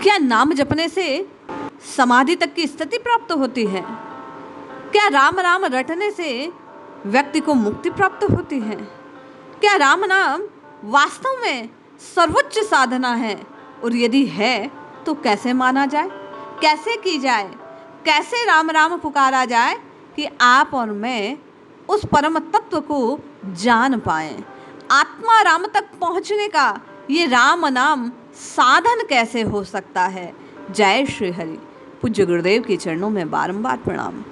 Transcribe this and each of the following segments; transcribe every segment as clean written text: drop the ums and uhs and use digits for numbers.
क्या नाम जपने से समाधि तक की स्थिति प्राप्त होती है? क्या राम नाम रटने से व्यक्ति को मुक्ति प्राप्त होती है? क्या राम नाम वास्तव में सर्वोच्च साधना है? और यदि है तो कैसे माना जाए, कैसे की जाए, कैसे राम राम पुकारा जाए कि आप और मैं उस परम तत्व को जान पाएं? आत्मा राम तक पहुंचने का ये राम नाम साधन कैसे हो सकता है? जय श्री हरि। पूज्य गुरुदेव के चरणों में बारंबार प्रणाम।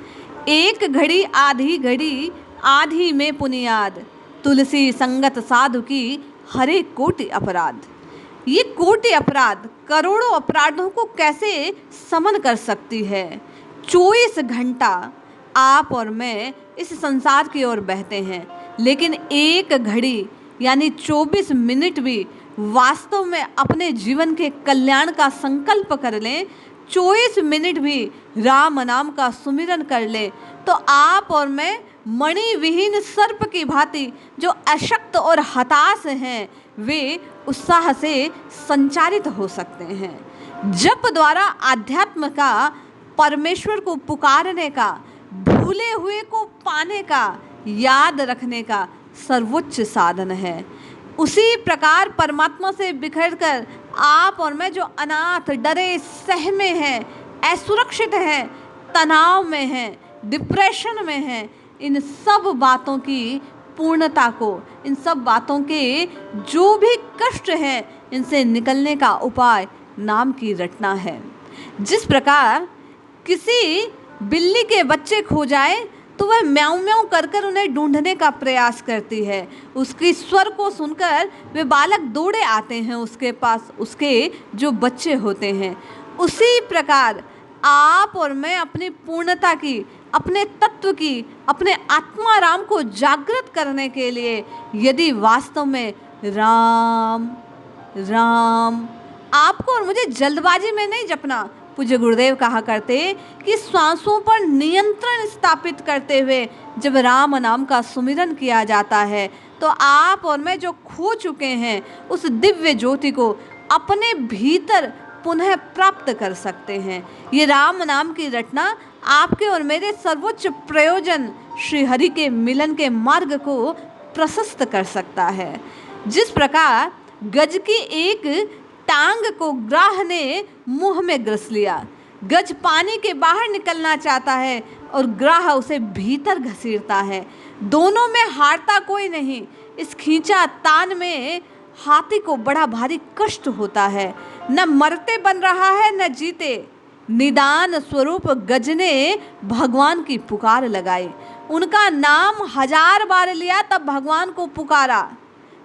एक घड़ी आधी में पुनियाद, तुलसी संगत साधु की हरे कोटि अपराध। ये कोटि अपराध करोड़ों अपराधों को कैसे समन कर सकती है? 24 घंटा आप और मैं इस संसार की ओर बहते हैं, लेकिन एक घड़ी यानी 24 मिनट भी वास्तव में अपने जीवन के कल्याण का संकल्प कर लें, 24 मिनट भी राम नाम का सुमिरन कर लें, तो आप और मैं मणि विहीन सर्प की भांति जो अशक्त और हताश हैं, वे उत्साह से संचारित हो सकते हैं। जप द्वारा आध्यात्म का, परमेश्वर को पुकारने का, भूले हुए को पाने का, याद रखने का सर्वोच्च साधन है। उसी प्रकार परमात्मा से बिखरकर आप और मैं जो अनाथ, डरे, सहमे हैं, असुरक्षित हैं, तनाव में हैं, डिप्रेशन में हैं, इन सब बातों की पूर्णता को, इन सब बातों के जो भी कष्ट हैं, इनसे निकलने का उपाय नाम की रटना है। जिस प्रकार किसी बिल्ली के बच्चे खो जाए तो वह म्याऊं म्याऊं कर कर उन्हें ढूंढने का प्रयास करती है। उसकी स्वर को सुनकर वे बालक दौड़े आते हैं उसके पास, उसके जो बच्चे होते हैं। उसी प्रकार आप और मैं अपनी पूर्णता की, अपने तत्व की, अपने आत्मा राम को जागृत करने के लिए यदि वास्तव में राम राम आपको और मुझे जल्दबाजी में नहीं जपना। पूज्य गुरुदेव कहा करते कि श्वासों पर नियंत्रण स्थापित करते हुए जब राम नाम का सुमिरन किया जाता है तो आप और मैं जो खो चुके हैं उस दिव्य ज्योति को अपने भीतर पुनः प्राप्त कर सकते हैं। ये राम नाम की रटना आपके और मेरे सर्वोच्च प्रयोजन श्री हरि के मिलन के मार्ग को प्रशस्त कर सकता है। जिस प्रकार गज की एक टांग को ग्राह ने मुंह में ग्रस लिया, गज पानी के बाहर निकलना चाहता है और ग्राह उसे भीतर घसीटता है। दोनों में हारता कोई नहीं। इस खींचा तान में हाथी को बड़ा भारी कष्ट होता है, न मरते बन रहा है न जीते। निदान स्वरूप गज ने भगवान की पुकार लगाई, उनका नाम 1000 बार लिया, तब भगवान को पुकारा।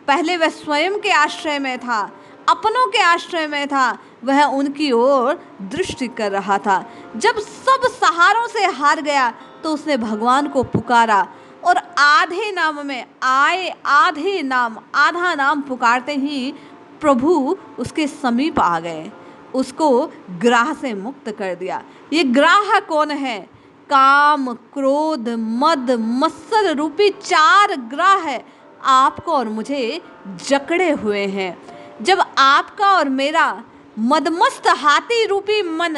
पहले वह स्वयं के आश्रय में था, अपनों के आश्रय में था, वह उनकी ओर दृष्टि कर रहा था। जब सब सहारों से हार गया तो उसने भगवान को पुकारा और आधे नाम में आए, आधा नाम पुकारते ही प्रभु उसके समीप आ गए, उसको ग्राह से मुक्त कर दिया। ये ग्राह कौन है? काम, क्रोध, मद, मत्सर रूपी 4 ग्राह आपको और मुझे जकड़े हुए हैं। जब आपका और मेरा मदमस्त हाथी रूपी मन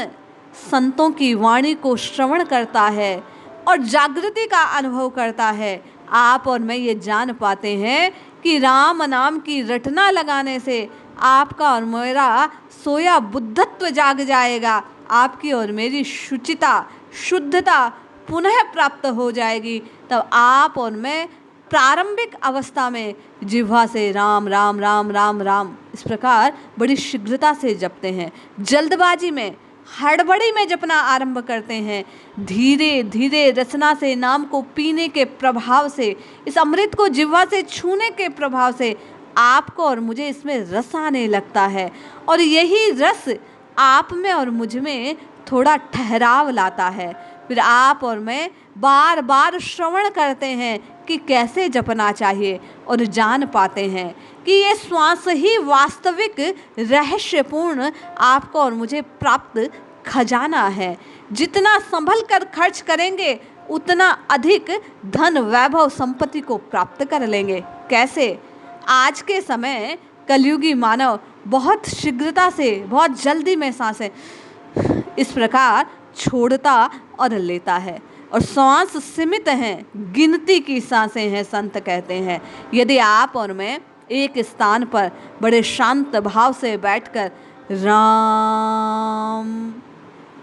संतों की वाणी को श्रवण करता है और जागृति का अनुभव करता है, आप और मैं ये जान पाते हैं कि राम नाम की रटना लगाने से आपका और मेरा सोया बुद्धत्व जाग जाएगा, आपकी और मेरी शुचिता, शुद्धता पुनः प्राप्त हो जाएगी। तब आप और मैं प्रारंभिक अवस्था में जिह्वा से राम राम राम राम राम इस प्रकार बड़ी शीघ्रता से जपते हैं, जल्दबाजी में, हड़बड़ी में जपना आरंभ करते हैं। धीरे धीरे रचना से, नाम को पीने के प्रभाव से, इस अमृत को जिह्वा से छूने के प्रभाव से आपको और मुझे इसमें रस आने लगता है और यही रस आप में और मुझ में थोड़ा ठहराव लाता है। फिर आप और मैं बार बार श्रवण करते हैं कि कैसे जपना चाहिए और जान पाते हैं कि ये श्वास ही वास्तविक रहस्यपूर्ण आपको और मुझे प्राप्त खजाना है। जितना संभल कर खर्च करेंगे उतना अधिक धन, वैभव, संपत्ति को प्राप्त कर लेंगे। कैसे? आज के समय कलयुगी मानव बहुत शीघ्रता से, बहुत जल्दी में सांसें इस प्रकार छोड़ता और लेता है। और श्वास सीमित हैं, गिनती की सांसें हैं। संत कहते हैं यदि आप और मैं एक स्थान पर बड़े शांत भाव से बैठकर राम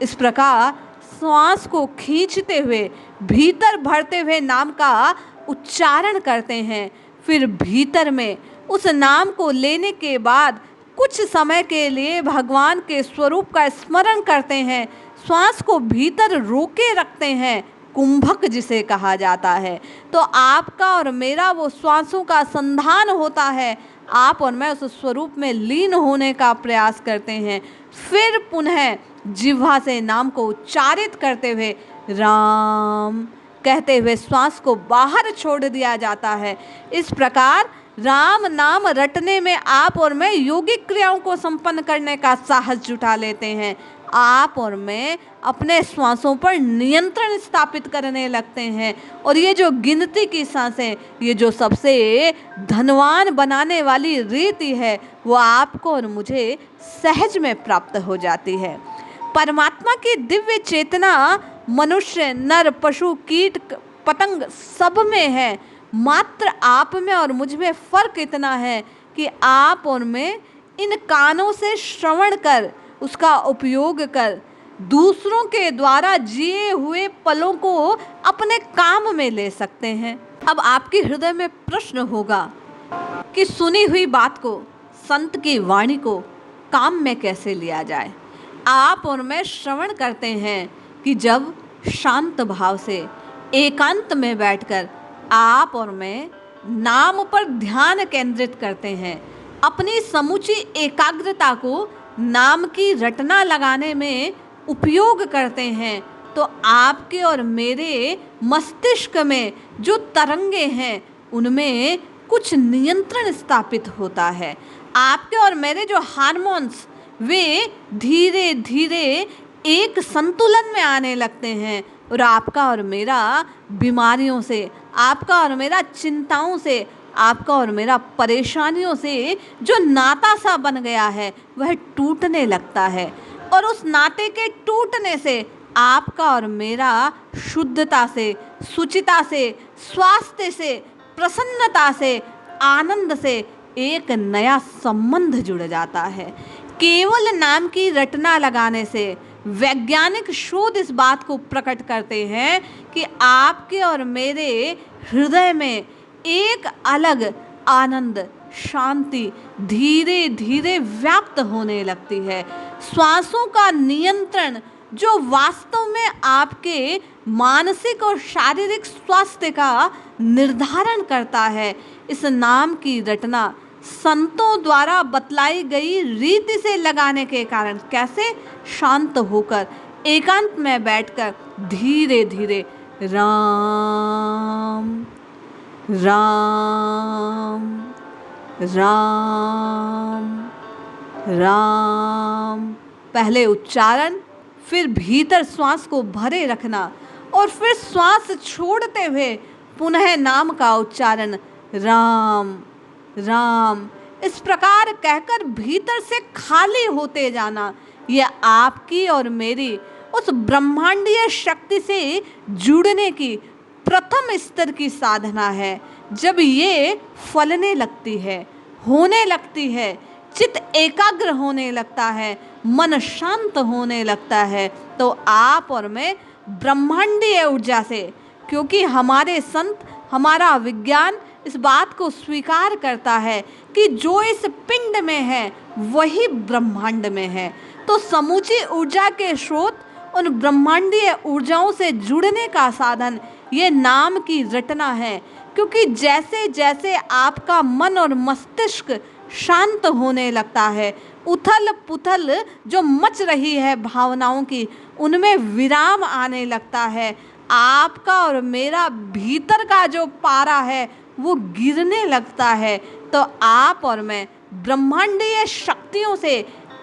इस प्रकार श्वास को खींचते हुए भीतर भरते हुए नाम का उच्चारण करते हैं, फिर भीतर में उस नाम को लेने के बाद कुछ समय के लिए भगवान के स्वरूप का स्मरण करते हैं, श्वास को भीतर रोके रखते हैं, कुंभक जिसे कहा जाता है, तो आपका और मेरा वो श्वासों का संधान होता है। आप और मैं उस स्वरूप में लीन होने का प्रयास करते हैं, फिर पुनः जिह्वा से नाम को उच्चारित करते हुए राम कहते हुए श्वास को बाहर छोड़ दिया जाता है। इस प्रकार राम नाम रटने में आप और मैं योगिक क्रियाओं को संपन्न करने का साहस जुटा लेते हैं। आप और मैं अपने श्वासों पर नियंत्रण स्थापित करने लगते हैं, और ये जो गिनती की सांसें, ये जो सबसे धनवान बनाने वाली रीति है, वो आपको और मुझे सहज में प्राप्त हो जाती है। परमात्मा की दिव्य चेतना मनुष्य, नर, पशु, कीट, पतंग सब में है। मात्र आप में और मुझ में फर्क इतना है कि आप और मैं इन कानों से श्रवण कर, उसका उपयोग कर दूसरों के द्वारा जिए हुए पलों को अपने काम में ले सकते हैं। अब आपके हृदय में प्रश्न होगा कि सुनी हुई बात को, संत की वाणी को काम में कैसे लिया जाए। आप और मैं श्रवण करते हैं कि जब शांत भाव से एकांत में बैठकर आप और मैं नाम पर ध्यान केंद्रित करते हैं, अपनी समूची एकाग्रता को नाम की रटना लगाने में उपयोग करते हैं, तो आपके और मेरे मस्तिष्क में जो तरंगे हैं उनमें कुछ नियंत्रण स्थापित होता है। आपके और मेरे जो हार्मोन्स वे धीरे धीरे एक संतुलन में आने लगते हैं, और आपका और मेरा बीमारियों से, आपका और मेरा चिंताओं से, आपका और मेरा परेशानियों से जो नाता सा बन गया है वह टूटने लगता है। और उस नाते के टूटने से आपका और मेरा शुद्धता से, शुचिता से, स्वास्थ्य से, प्रसन्नता से, आनंद से एक नया संबंध जुड़ जाता है। केवल नाम की रटना लगाने से वैज्ञानिक शोध इस बात को प्रकट करते हैं कि आपके और मेरे हृदय में एक अलग आनंद, शांति धीरे धीरे व्याप्त होने लगती है। श्वासों का नियंत्रण जो वास्तव में आपके मानसिक और शारीरिक स्वास्थ्य का निर्धारण करता है, इस नाम की रटना संतों द्वारा बतलाई गई रीति से लगाने के कारण कैसे शांत होकर एकांत में बैठकर धीरे धीरे राम राम राम राम पहले उच्चारण, फिर भीतर श्वास को भरे रखना, और फिर श्वास छोड़ते हुए पुनः नाम का उच्चारण राम राम इस प्रकार कहकर भीतर से खाली होते जाना, यह आपकी और मेरी उस ब्रह्मांडीय शक्ति से जुड़ने की प्रथम स्तर की साधना है। जब ये फलने लगती है, होने लगती है, चित्त एकाग्र होने लगता है, मन शांत होने लगता है, तो आप और मैं ब्रह्मांडीय ऊर्जा से, क्योंकि हमारे संत, हमारा विज्ञान इस बात को स्वीकार करता है कि जो इस पिंड में है वही ब्रह्मांड में है, तो समूची ऊर्जा के स्रोत, उन ब्रह्मांडीय ऊर्जाओं से जुड़ने का साधन ये नाम की रटना है। क्योंकि जैसे जैसे आपका मन और मस्तिष्क शांत होने लगता है, उथल पुथल जो मच रही है भावनाओं की, उनमें विराम आने लगता है। आपका और मेरा भीतर का जो पारा है वो गिरने लगता है, तो आप और मैं ब्रह्मांडीय शक्तियों से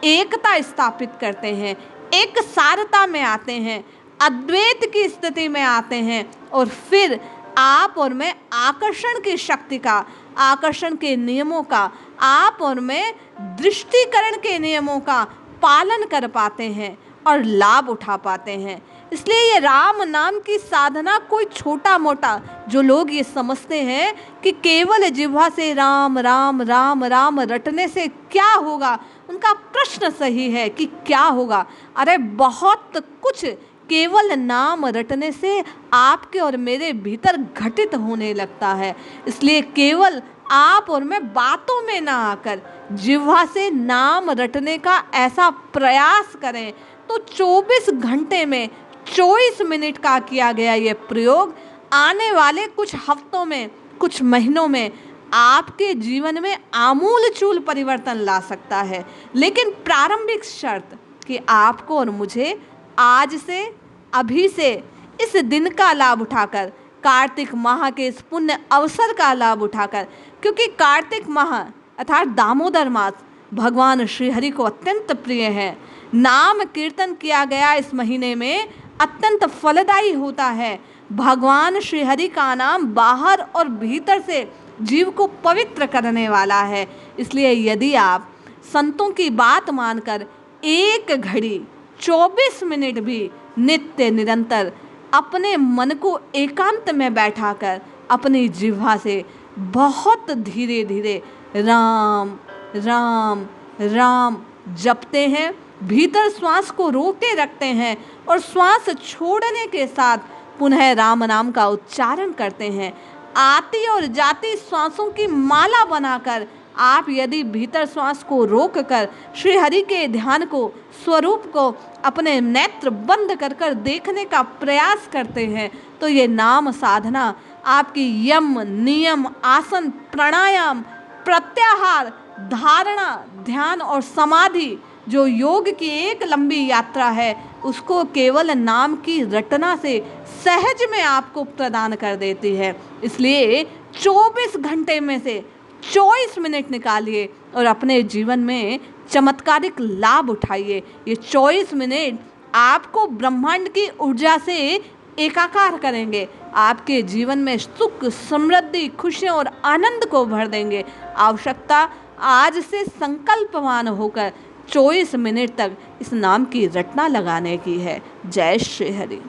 एकता स्थापित करते हैं, एक सारता में आते हैं, अद्वैत की स्थिति में आते हैं, और फिर आप और मैं आकर्षण की शक्ति का, आकर्षण के नियमों का, आप और मैं दृष्टिकरण के नियमों का पालन कर पाते हैं और लाभ उठा पाते हैं। इसलिए ये राम नाम की साधना कोई छोटा मोटा, जो लोग ये समझते हैं कि केवल जिह्वा से राम राम राम राम रटने से क्या होगा, उनका प्रश्न सही है कि क्या होगा। अरे बहुत कुछ केवल नाम रटने से आपके और मेरे भीतर घटित होने लगता है। इसलिए केवल आप और मैं बातों में ना आकर जिह्वा से नाम रटने का ऐसा प्रयास करें, तो 24 घंटे में 24 मिनट का किया गया ये प्रयोग आने वाले कुछ हफ्तों में, कुछ महीनों में आपके जीवन में आमूल चूल परिवर्तन ला सकता है। लेकिन प्रारंभिक शर्त कि आपको और मुझे आज से, अभी से, इस दिन का लाभ उठाकर, कार्तिक माह के इस पुण्य अवसर का लाभ उठाकर, क्योंकि कार्तिक माह अर्थात दामोदर मास भगवान श्री हरि को अत्यंत प्रिय है। नाम कीर्तन किया गया इस महीने में अत्यंत फलदायी होता है। भगवान श्री हरि का नाम बाहर और भीतर से जीव को पवित्र करने वाला है। इसलिए यदि आप संतों की बात मानकर एक घड़ी 24 मिनट भी नित्य निरंतर अपने मन को एकांत में बैठाकर अपनी जिह्वा से बहुत धीरे धीरे राम राम राम जपते हैं, भीतर श्वास को रोके रखते हैं और श्वास छोड़ने के साथ पुनः राम नाम का उच्चारण करते हैं, आती और जाती श्वासों की माला बनाकर आप यदि भीतर श्वास को रोक कर श्री हरि के ध्यान को, स्वरूप को अपने नेत्र बंद कर कर देखने का प्रयास करते हैं, तो ये नाम साधना आपकी यम, नियम, आसन, प्राणायाम, प्रत्याहार, धारणा, ध्यान और समाधि, जो योग की एक लंबी यात्रा है, उसको केवल नाम की रटना से सहज में आपको प्रदान कर देती है। इसलिए 24 घंटे में से 24 मिनट निकालिए और अपने जीवन में चमत्कारिक लाभ उठाइए। ये 24 मिनट आपको ब्रह्मांड की ऊर्जा से एकाकार करेंगे, आपके जीवन में सुख, समृद्धि, खुशियों और आनंद को भर देंगे। आवश्यकता आज से संकल्पवान होकर 24 मिनट तक इस नाम की रटना लगाने की है। जय श्री हरि।